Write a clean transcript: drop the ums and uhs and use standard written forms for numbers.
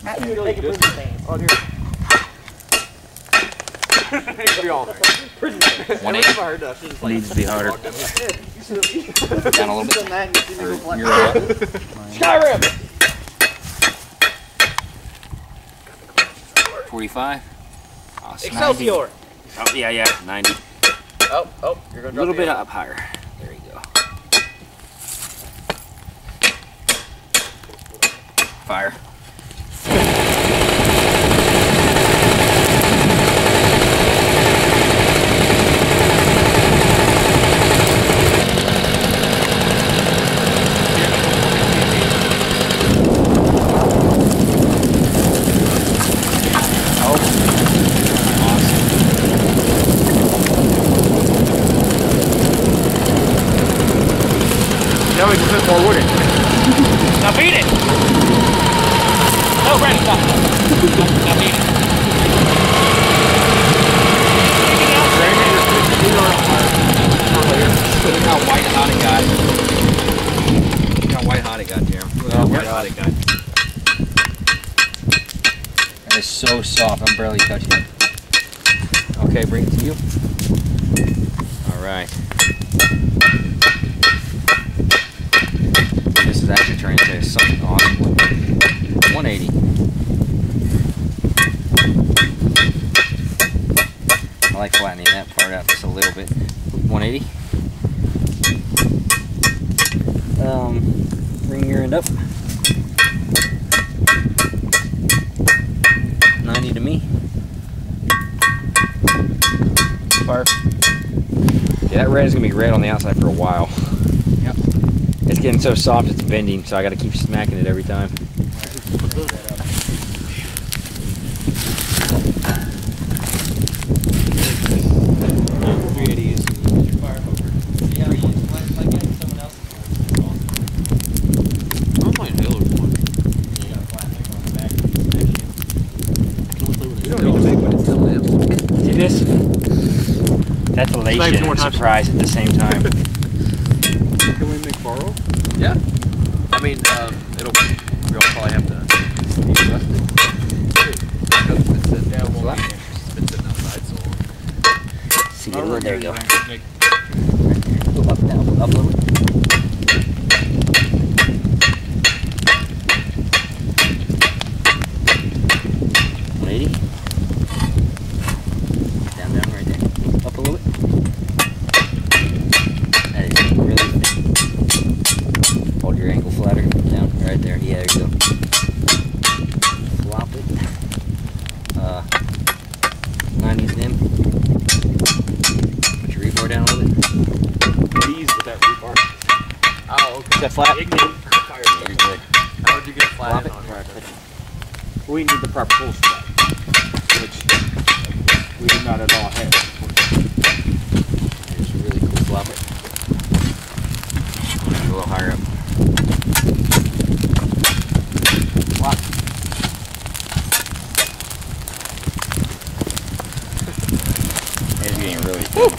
Make a prison stance. On your... Be all right. 180. Needs to be harder. Down a little bit. You're up. Skyrim! 45. Oh, Excelsior! Oh, yeah, 90. Oh, you're going to A little bit up higher. There you go. Fire. Now we can put more wood in. Now beat it! No, Brandon, stop. Now beat it. Look how white hot it got. Look how white hot it got, Jeremy. Look how white hot it got. That is so soft, I'm barely touching it. Okay, bring it to you. Alright. This is actually turning into something awesome. 180. I like flattening that part out just a little bit. 180. Bring your end up. 90 to me. Fire. Yeah, that red is gonna be red on the outside for a while. Yep. It's getting so soft it's bending, so I gotta keep smacking it every time. See this? That's elation and surprise at the same time. Can we make borrow? Yeah. I mean, we'll probably have to adjust it. Because it's sitting down, it's been sitting outside so long. See, there you go. Go up, down, up a little bit. Flat. You're good. How would you get flat on it? We need the proper tools for that, which we do not at all have. It's really cool. Flop it. A little higher up. Flop. It's getting really cool.